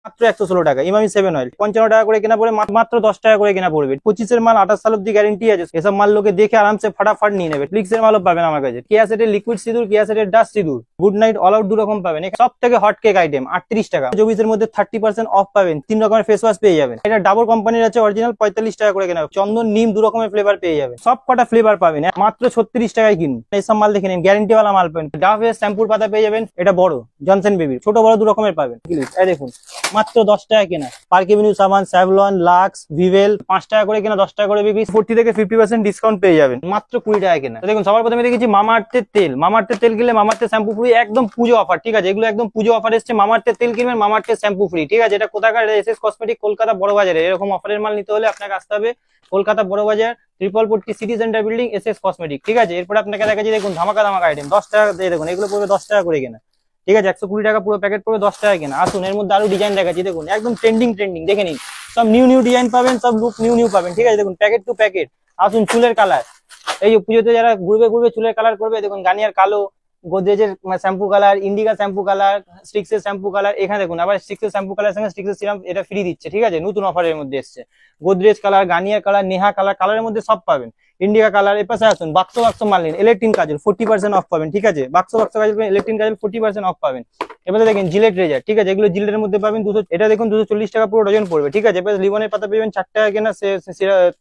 মাত্র 116 টাকা। ইমামি 7 অয়েল 55 টাকা করে কেনা পড়ে, মাত্র 10 টাকা করে কেনা পড়বে। 25 মাল 28 সাল অব্দি গ্যারেন্টি আছে। এসব মাল লোকে দেখে আরামসে ফাটাফাট নিয়ে নেবে। ফ্লিক্সের মালও পাবেন আমার কাছে। কেয়া সেটের লিকুইড সিঁদুর, কেয়া সেটের ডাস্ট সিঁদুর, গুড নাইট, অল আউট 2 রকম পাবেন। সব থেকে হট কেক আইটেম 38 টাকা। 24 মধ্যে 30% অফ পাবেন। 3 রকমের ফেস ওয়াশ পেয়ে যাবেন। এটা ডাবর কোম্পানির আছে, অরিজিনাল 45 টাকা করে কেনা। চন্দন নিম 2 রকমের ফ্লেভার পেয়ে যাবেন। সব কটা ফ্লেভার পাবেন মাত্র 36 টাকায় কিনুন। এইসব মাল দেখে নিন, গ্যারেন্টি ওয়ালা মাল পাবেন। ডাভের শ্যাম্পুর পাতা পেয়ে যাবেন, এটা বড় জনসন বেবি, ছোট বড় 2 রকমের পাবেন। এই দেখুন মাত্র 10 টাকা কেনা। পার্ক এভিনিউ সাবান, স্যাভলন, লাক্স, ভিভেল 5 টাকা করে কেনা, 10 টাকা করে বিক্রি। 40 থেকে 50% ডিসকাউন্ট পেয়ে যাবেন মাত্র 20 টাকা কেনা। দেখুন সবার প্রথমে দেখেছি মামাআর্থের তেল। মামাআর্থের তেল কিনলে মামাআর্থের শ্যাম্পু ফ্রি, একদম পুজো অফার। ঠিক আছে, এগুলো একদম পুজো অফার এসছে। মামাআর্থের তেল কিনবেন, মামাআর্থের শ্যাম্পু ফ্রি। ঠিক আছে, এটা কোথাকার? এসএস কসমেটিক, কলকাতা বড় বাজারে। এরকম অফারের মাল নিতে হলে আপনাকে আসতে হবে কলকাতা বড় বাজার, ট্রিপল40 city centre building, SS cosmetic. ঠিক আছে, এরপর আপনাকে দেখাচ্ছি দেখুন ধামাকা ধামাকা আইটেম 10 টাকা দিয়ে। দেখুন এগুলো পড়বে 10 টাকা করে কেনা। ঠিক আছে, 120 টাকা পুরো প্যাকেট পড়বে 10 টাকা কেনা। আসুন এর মধ্যে আরো ডিজাইন দেখাচ্ছি। দেখুন একদম ট্রেন্ডিং দেখে নিন। সব নিউ ডিজাইন পাবেন, সব লুক নিউ পাবেন। ঠিক আছে, দেখুন প্যাকেট টু প্যাকেট। আসুন চুলের কালার, এই যে পুজোতে যারা ঘুরবে চুলের কালার করবে, দেখুন গার্নিয়ার কালো, গোদরেজের shampoo colour, Indica shampoo colour, স্টিক্সের শ্যাম্পু কালার। এখানে দেখুন আবার স্টিক্সের শ্যাম্পু কালার সঙ্গে স্টিক্সের সিরাম এটা ফ্রি দিচ্ছে। ঠিক আছে, নতুন অফারের মধ্যে এসছে। Godrej colour, Garnier colour, Neha colour, কালারের মধ্যে সব পাবেন। Indica colour. এর পাশে আসুন বাক্স মাল নিন, ইলেকট্রিন কাজল 40% অফ পাবেন। ঠিক আছে, বাক্স কাজল, ইলেকট্রিন কাজল 40% অফ পাবেন। এবারে দেখেন জিলেট রেজার। ঠিক আছে, এগুলো জিলেটের মধ্যে পাবেন 200, এটা দেখুন 240 টাকা পুরো ডজন পড়বে। ঠিক আছে, এবার লিবনের পাতা পেবেন 4 টাকা কেনা,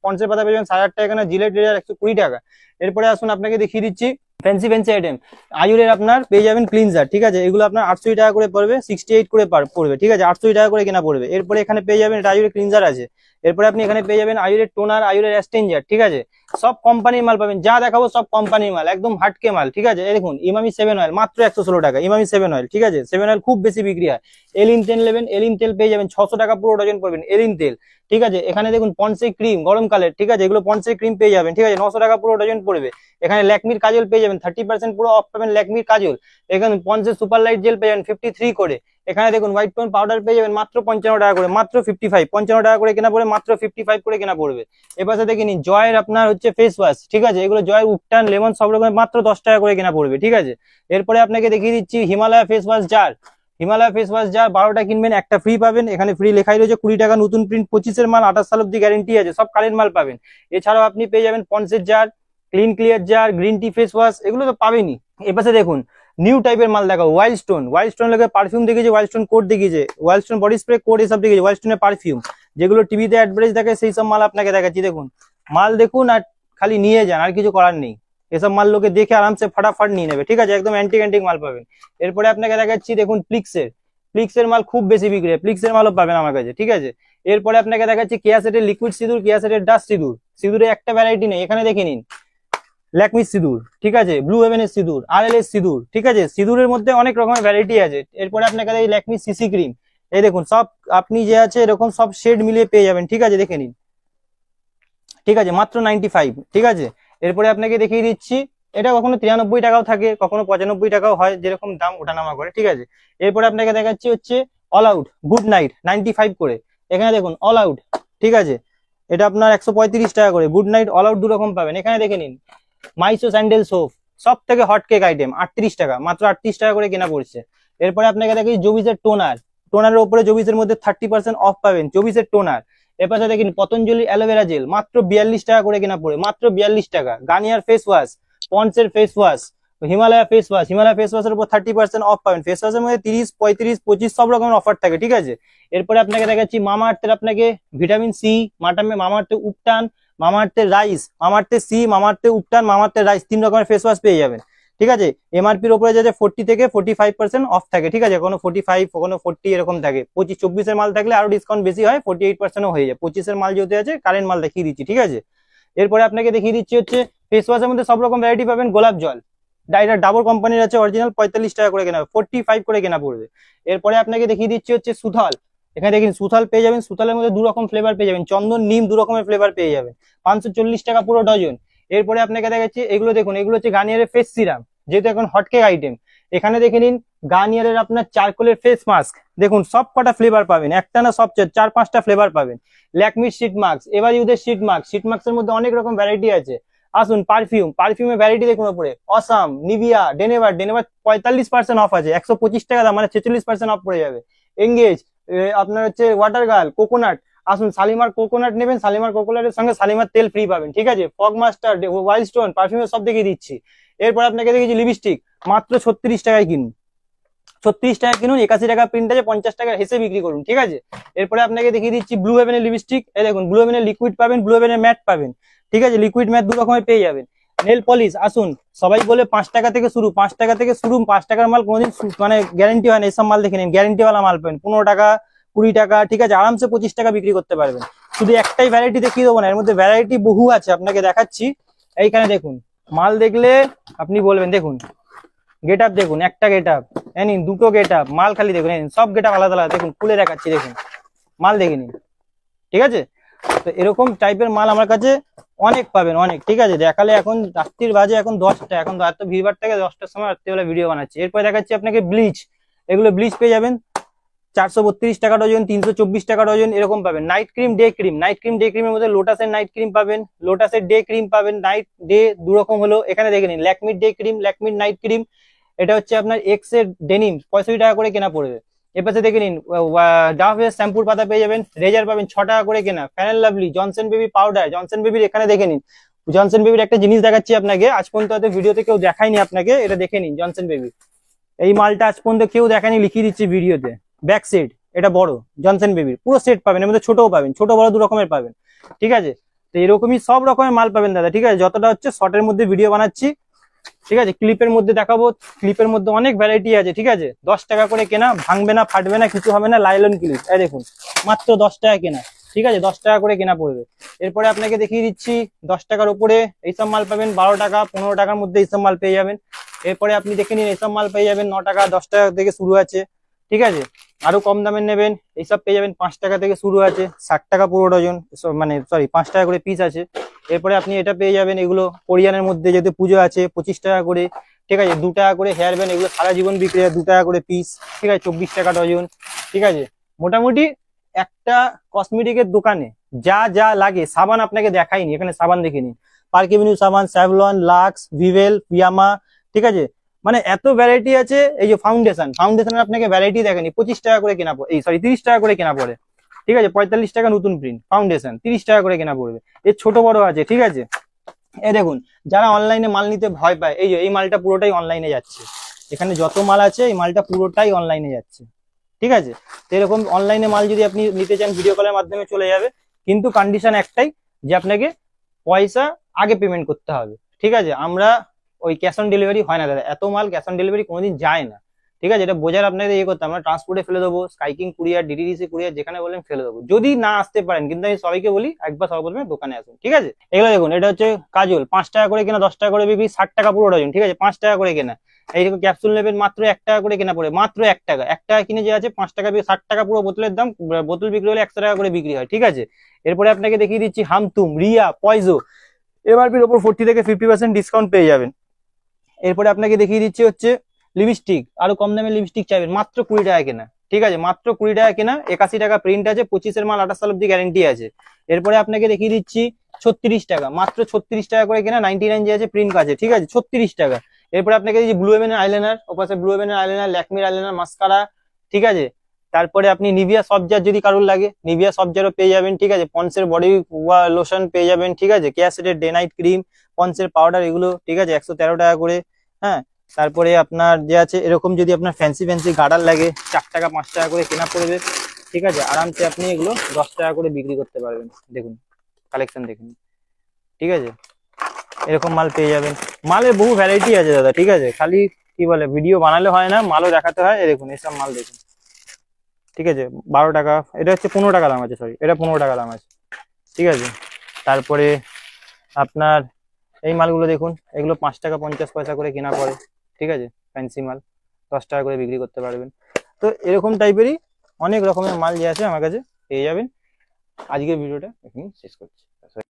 পন্সের পাতা পেবেন 8.5 টাকা কেনা, জিলেট রেজার 120 টাকা। এরপরে আসুন আপনাকে দেখিয়ে দিচ্ছি ফ্যান্সি আইটেম। আয়ুরের আপনার পেয়ে যাবেন ক্লিনজার। ঠিক আছে, এগুলো আপনার 800 টাকা করে পড়বে, 68 করে পড়বে। ঠিক আছে, 800 টাকা করে কেনা পড়বে। এরপরে এখানে পেয়ে যাবেন এটা আয়ুরের ক্লিনজার আছে। এরপরে আপনি এখানে পেয়ে যাবেন আয়ুরের টোনার, আয়ুরের অ্যাস্টেঞ্জার। ঠিক আছে, সব কোম্পানির মাল পাবেন, যা দেখাবো সব কোম্পানির মাল, একদম হাটকে মাল। ঠিক আছে, এই দেখুন ইমামি 7 অয়েল মাত্র 116 টাকা। ইমামি 7 অয়েল। ঠিক আছে, 7 অয়েল খুব বেশি বিক্রি হয়। এলিন তেল নেবেন, এলিন তেল পেয়ে যাবেন 600 টাকা পুরো ডজন পড়বেন এলিন তেল। ঠিক আছে, এখানে দেখুন পন্সে ক্রিম গরমকালের। ঠিক আছে, এগুলো পন্সে ক্রিম পেয়ে যাবেন। ঠিক আছে, 900 টাকা পুরো ডজন পড়বে। এখানে ল্যাকমির কাজল পেয়ে যাবেন 30% পুরো অফ পাবেন, ল্যাকমির কাজল। এখানে পন্সে সুপার লাইট জেল পেয়ে যাবেন 53 করে। এখানে দেখুন হোয়াইট টোন পাউডার পেয়ে যাবেন মাত্র 55 টাকা করে, মাত্র 55। 55 টাকা করে কেনা পড়বে, মাত্র 55 করে কেনা পড়বে। এপাশে দেখে নিন জয়ের আপনার হচ্ছে ফেস ওয়াশ। ঠিক আছে, এগুলো জয়ের উপটান, লেমন সব রকমের মাত্র 10 টাকা করে কেনা পড়বে। ঠিক আছে, এরপরে আপনাকে দেখিয়ে দিচ্ছি Himalaya face wash jar. Himalaya face wash jar 12টা কিনবেন একটা ফ্রি পাবেন। এখানে ফ্রি লেখাই রয়েছে 20 টাকা, নতুন প্রিন্ট, 25 মাল 28 সাল অব্দি গ্যারেন্টি আছে। সব কারেন্ট মাল পাবেন। এছাড়াও আপনি পেয়ে যাবেন পন্সের jar, clean clear jar, green tea face wash, এগুলো তো পাবেনই। এপাশে দেখুন নিউ টাইপের মাল দেখো, ওয়াইল্ড স্টোন লেগে পারফিউম দেখিয়েছে, ওয়াইল্ড স্টোন কোড দেখিয়েছে, wild stone body spray code এসব দেখিয়েছে, ওয়াইল্ড স্টোনের পারফিউম যেগুলো টিভিতে অ্যাডভার্টাইজ দেখে সেই সব মাল আপনাকে দেখাচ্ছি। দেখুন মাল দেখুন আর খালি নিয়ে যান, আর কিছু করার নেই। এসব মাল লোকে দেখে আরামসে ফাটাফাট নিয়ে নেবে। ঠিক আছে, একদম অ্যান্টিক মাল পাবেন। এরপরে আপনাকে দেখাচ্ছি দেখুন প্লিক্সের মাল খুব বেশি বিক্রি হয়, প্লিক্সের মালও পাবেন আমার কাছে। ঠিক আছে, এরপরে আপনাকে দেখাচ্ছি কেয়া সেটের লিকুইড সিঁদুর, কেয়া সেটের ডাস্ট সিঁদুর। সিঁদুরে একটা ভ্যারাইটি নেই, এখানে দেখে নিন ল্যাকমির সিঁদুর। ঠিক আছে, ব্লু হেভেনের সিঁদুর, আরএলএস সিঁদুর। ঠিক আছে, সিঁদুরের মধ্যে অনেক রকমের ভ্যারাইটি আছে। এরপরে আপনাকে দেখি ল্যাকমি সিসি ক্রিম। এই দেখুন সব আপনি যে আছে এরকম সব শেড মিলিয়ে পেয়ে যাবেন। ঠিক আছে, দেখে নিন। ঠিক আছে, মাত্র 95। ঠিক আছে, এরপরে আপনাকে দেখিয়ে দিচ্ছি এটা কখনো 93 টাকাও থাকে, কখনো 95 টাকাও হয়, যেরকম দাম ওঠানামা করে। ঠিক আছে, এরপরে আপনাকে দেখাচ্ছি হচ্ছে অল আউট গুড নাইট 95 করে। এখানে দেখুন অল আউট। ঠিক আছে, এটা আপনার 135 টাকা করে। গুড নাইট অল আউট 2 রকম পাবেন। এখানে দেখে নিন মাইসো স্যান্ডেল সোপ, সব থেকে হট কেক আইটেম 38 টাকা, মাত্র 38 টাকা করে কেনা পড়ছে। এরপরে আপনাকে দেখি জবিসের টোনারের উপরে জবিসের মধ্যে 30% অফ পাবেন, জবিসের টোনার। এপাশে দেখেন পতঞ্জলি অ্যালোভেরা জেল মাত্র 42 টাকা করে কেনা পড়ে, মাত্র 42 টাকা। গার্নিয়ার ফেস ওয়াশ, পন্সের ফেস ওয়াশ, হিমালয়া ফেস ওয়াশের উপর 30% অফ পাবেন। ফেস ওয়াশের মধ্যে 30, 35, 25 সব রকমের অফার থাকে। ঠিক আছে, এরপরে আপনাকে দেখাচ্ছি মামাআর্থের আপনাকে vitamin C, মামাআর্থের উপটান, মামাআর্থের rice, মামাআর্থের C, মামাআর্থের উপটান, মামাআর্থের rice 3 রকমের ফেস ওয়াশ পেয়ে যাবেন। ঠিক আছে, এমআরপির উপরে যে 40 থেকে 45% অফ থাকে। ঠিক আছে, কোনো 45, কোনো 40 এরকম থাকে। 24 মাল থাকলে আরো ডিসকাউন্ট বেশি হয়, 48% হয়ে যায়। 25 মাল যেহেতু আছে কারেন্ট মাল দেখিয়ে দিচ্ছি। ঠিক আছে, এরপরে আপনাকে দেখিয়ে দিচ্ছি হচ্ছে ফেস ওয়াশের মধ্যে সব রকম ভ্যারাইটি পাবেন। গোলাপ জল ডাবর কোম্পানির আছে, অরিজিনাল 45 টাকা করে কেনা, 45 করে কেনা পড়বে। এরপরে আপনাকে দেখিয়ে দিচ্ছি হচ্ছে সুথল। এখানে দেখেন সুথল পেয়ে যাবেন, সুথলের মধ্যে 2 রকম ফ্লেভার পেয়ে যাবেন, চন্দন নিম 2 রকমের ফ্লেভার পেয়ে যাবেন, 540 টাকা পুরো ডজন। এরপরে আপনাকে দেখাচ্ছি এগুলো দেখুন, এগুলো হচ্ছে গার্নিয়ারের ফেস সিরাম, যেহেতু এখন হটকেক আইটেম। এখানে দেখে নিন গার্নিয়ারের আপনার চারকোলের ফেস মাস্ক, দেখুন সব কটা ফ্লেভার পাবেন, একটা না সব 4-5টা ফ্লেভার পাবেন। ল্যাকমির শিট মাস্ক, এবার ইউদের শিট মাস্কের মধ্যে অনেক রকম ভ্যারাইটি আছে। আসুন পারফিউমের ভ্যারাইটি দেখুন উপরে, অসাম, নিভিয়া, ডেনেভার 45% অফ আছে, 125 টাকা দাম, মানে 46% অফ পড়ে যাবে। এঙ্গেজ আপনার হচ্ছে ওয়াটার গার্ল, কোকোনাট। আসুন শালিমার কোকোনাট নেবেন, শালিমার কোকোনাটের সঙ্গে শালিমার তেল ফ্রি পাবেন, ঠিক আছে। ফগ মাস্টার, ওয়াইল্ড স্টোন, পারফিউমের সব দেখিয়ে দিচ্ছি। এরপর আপনাকে দেখেছি লিপস্টিক, মাত্র 36 টাকায় কিনুন, 36 টাকা কিনুন, 81 টাকা প্রিন্ট আছে, 50 টাকা হেসে বিক্রি করুন, ঠিক আছে। এরপরে আপনাকে দেখিয়ে দিচ্ছি ব্লু হেভেনের লিপস্টিক। এই দেখুন ব্লু হেভেনের লিকুইড পাবেন, ব্লু হেভেনের ম্যাট পাবেন, ঠিক আছে। লিকুইড ম্যাট দু রকমের পেয়ে যাবেন। নেল পলিশ, আসুন সবাই বলে 5 টাকা থেকে শুরু, 5 টাকা থেকে শুরু, 5 টাকার মাল কোনোদিন মানে গ্যারেন্টি হয় না, এসব মাল দেখে নিন, গ্যারেন্টি ওয়ালা মাল পাবেন, 15 টাকা 20 টাকা, ঠিক আছে, আরামসে 25 টাকা বিক্রি করতে পারবেন। শুধু একটাই ভ্যারাইটি দেখিয়ে দেবো না, এর মধ্যে ভ্যারাইটি বহু আছে, আপনাকে দেখাচ্ছি। এইখানে দেখুন, মাল দেখলে আপনি বলবেন, দেখুন গেট আপ দেখুন, একটা গেট আপ, নিন দুটো গেট আপ, মাল খালি দেখুন, সব গেট আপ আলাদা আলাদা, দেখুন খুলে দেখাচ্ছি, দেখুন মাল দেখে নিন, ঠিক আছে। তো এরকম টাইপের মাল আমার কাছে অনেক পাবেন, অনেক, ঠিক আছে। দেখালে এখন রাত্রির বাজে এখন 10টা, এখন এত ভিড়ভাড় থেকে 10টার সময় রাত্রিবেলা ভিডিও বানাচ্ছি। এরপরে দেখাচ্ছি আপনাকে ব্লিচ, এগুলো ব্লিচ পেয়ে যাবেন 432 টাকা ডজন, 324 টাকা ডজন, এরকম পাবেন। Night cream, day cream, night cream day ক্রিমের মধ্যে লোটাসের নাইট ক্রিম পাবেন, লোটাসের ডে ক্রিম পাবেন, নাইট ডে দু রকম হলো, এখানে দেখে নিন। ল্যাকমির ডে ক্রিম, ল্যাকমির নাইট ক্রিম, এটা হচ্ছে আপনার এক্স এর ডেনিম, 65 টাকা করে কেনা পড়বে। এর পাশে দেখে নিন ডাভের শ্যাম্পুর পাতা পেয়ে যাবেন, রেজার পাবেন 6 টাকা করে কেনা, fan lovely, Johnson baby powder, Johnson বেবির এখানে দেখে নিন। জনসন বেবির একটা জিনিস দেখাচ্ছি আপনাকে, আজ পর্যন্ত হয়তো ভিডিওতে কেউ দেখায়নি আপনাকে, এটা দেখে নিন। জনসন বেবি এই মালটা আজ পর্যন্ত কেউ দেখায়নি, লিখিয়ে দিচ্ছি ভিডিওতে। ব্যাক সেট, এটা বড় জনসন বেবির পুরো সেট পাবেন, এর মধ্যে ছোটও পাবেন, ছোট বড় দু রকমের পাবেন, ঠিক আছে। তো এরকমই সব রকমের মাল পাবেন দাদা, ঠিক আছে। যতটা হচ্ছে শর্টের মধ্যে ভিডিও বানাচ্ছি, ঠিক আছে। ক্লিপের মধ্যে দেখাবো, ক্লিপের মধ্যে অনেক ভ্যারাইটি আছে, ঠিক আছে। 10 টাকা করে কেনা, ভাঙবে না, ফাটবে না, কিছু হবে না, লাইলন ক্লিপ, এই দেখুন মাত্র 10 টাকা কেনা, ঠিক আছে, 10 টাকা করে কেনা পড়বে। এরপরে আপনাকে দেখিয়ে দিচ্ছি 10 টাকার উপরে এইসব মাল পাবেন, 12 টাকা 15 টাকার মধ্যে এইসব মাল পেয়ে যাবেন। এরপরে আপনি দেখে নিন, এইসব মাল পেয়ে যাবেন 9 টাকা 10 টাকা থেকে শুরু আছে, ঠিক আছে। আরো কম দামের নেবেন, এইসব পেয়ে যাবেন 5 টাকা থেকে শুরু আছে, 60 টাকা পুরো ডজন, মানে সরি 5 টাকা করে পিস আছে। এরপরে আপনি এটা পেয়ে যাবেন, এগুলো কোরিয়ানের মধ্যে যেহেতু পুজো আছে, 25 টাকা করে, ঠিক আছে। 2 টাকা করে হেয়ার ব্যান্ড, এগুলো সারা জীবন বিক্রি হয়, 2 টাকা করে পিস, ঠিক আছে, 24 টাকা ডজন, ঠিক আছে। মোটামুটি একটা কসমেটিকের দোকানে যা যা লাগে, সাবান আপনাকে দেখাইনি, এখানে সাবান দেখে নিন, পার্ক এভিনিউ সাবান, স্যাভলন, লাক্স, ভিভেল, পিয়ামা, ঠিক আছে। মানে এত ভ্যারাইটি আছে। এই যে ফাউন্ডেশন, ফাউন্ডেশনের আপনাকে ভ্যারাইটি দেখেনি, 25 টাকা করে কেনা পড়ে, এই সরি 30 টাকা করে কেনা পড়ে, ঠিক আছে। 45 টাকা নতুন প্রিন্ট ফাউন্ডেশন, 30 টাকা করে কেনা পড়বে। এর ছোট বড় আছে, ঠিক আছে। এই দেখুন, যারা অনলাইনে মাল নিতে ভয় পায়, এই যে এই মালটা পুরোটাই অনলাইনে যাচ্ছে, এখানে যত মাল আছে এই মালটা পুরোটাই অনলাইনে যাচ্ছে, ঠিক আছে। তো এরকম অনলাইনে মাল যদি আপনি নিতে চান, ভিডিও কলের মাধ্যমে চলে যাবে, কিন্তু কন্ডিশন একটাই, যে আপনাকে পয়সা আগে পেমেন্ট করতে হবে, ঠিক আছে। আমরা ওই ক্যাশ অন ডেলিভারি হয় না দাদা, এত মাল ক্যাশ অন ডেলিভারি কোনোদিন যায় না, ঠিক আছে। এটা বোঝার আপনাদের ইয়ে করতে, আমরা ট্রান্সপোর্টে ফেলে দেবো, স্কাইকিং কুরিয়ার, ডিটিডিসি কুরিয়ার, যেখানে বলেন ফেলে দেবো, যদি না আসতে পারেন। কিন্তু আমি সবাইকে বলি একবার সর্বপ্রথমে দোকানে আসুন, ঠিক আছে। এগুলো দেখুন, এটা হচ্ছে কাজল, 5 টাকা করে কেনা, 10 টাকা করে বিক্রি, 60 টাকা পুরো ডজন, ঠিক আছে, 5 টাকা করে কেনা। এইরকম ক্যাপসুল নেবেন, মাত্র 1 টাকা করে কেনা পড়ে, মাত্র 1 টাকা, 1 টাকা কিনে যে আছে 5 টাকা, 60 টাকা পুরো বোতলের দাম, বোতল বিক্রি হলে 100 টাকা করে বিক্রি হয়, ঠিক আছে। এরপরে আপনাকে দেখিয়ে দিচ্ছি হামতুম, রিয়া, পয়জো, এমআরপির ওপর 40 থেকে 50% ডিসকাউন্ট পেয়ে যাবেন। এরপরে আপনাকে দেখিয়ে দিচ্ছি হচ্ছে লিপস্টিক, আরো কম দামে লিপস্টিক চাইবেন, মাত্র 20 টাকা কেনা, ঠিক আছে, মাত্র 20 টাকা কেনা, 81 টাকা প্রিন্ট আছে, 25-এর মাল 28 সাল অব্দি গ্যারেন্টি আছে। এরপরে আপনাকে দেখিয়ে দিচ্ছি 36 টাকা, মাত্র 36 টাকা করে কেনা, 99 যে আছে প্রিন্ট আছে, ঠিক আছে, 36 টাকা। এরপরে আপনাকে দিচ্ছি ব্লু হেভেনের আইলাইনার, ওপাশে ব্লু হেভেনের আইলাইনার, ল্যাকমির আইলাইনার, মাস্কারা, ঠিক আছে। তারপরে আপনি নিভিয়া সফটজার যদি কারোর লাগে, নিভিয়া সফটজারও পেয়ে যাবেন, ঠিক আছে। পন্সের বডি লোশন পেয়ে যাবেন, ঠিক আছে। কেয়াসেটের ডে নাইট ক্রিম, পন্সের পাউডার, এগুলো, ঠিক আছে, 113 টাকা করে, হ্যাঁ। তারপরে আপনার যে আছে এরকম যদি আপনার ফ্যান্সি ফ্যান্সি গার্ডার লাগে, 4 টাকা 5 টাকা করে কেনা পড়বে, ঠিক আছে। আরামসে আপনি এগুলো 10 টাকা করে বিক্রি করতে পারবেন, দেখুন কালেকশন দেখুন, ঠিক আছে। এরকম মাল পেয়ে যাবেন, মালের বহু ভ্যারাইটি আছে দাদা, ঠিক আছে। খালি কি বলে ভিডিও বানালে হয় না, মালও দেখাতে হয়। এই দেখুন এসব মাল দেখুন, ঠিক আছে, 12 টাকা, এটা হচ্ছে 15 টাকা দাম আছে, সরি এটা 15 টাকা দাম আছে, ঠিক আছে। তারপরে আপনার এই মালগুলো দেখুন, এগুলো 5 টাকা 50 পয়সা করে কেনা পড়ে, ঠিক আছে। ফ্যান্সি মাল 10 টাকা করে বিক্রি করতে পারবেন। তো এরকম টাইপেরই অনেক রকমের মাল যে আছে আমার কাছে পেয়ে যাবেন। আজকের ভিডিওটা এখানেই শেষ করছি।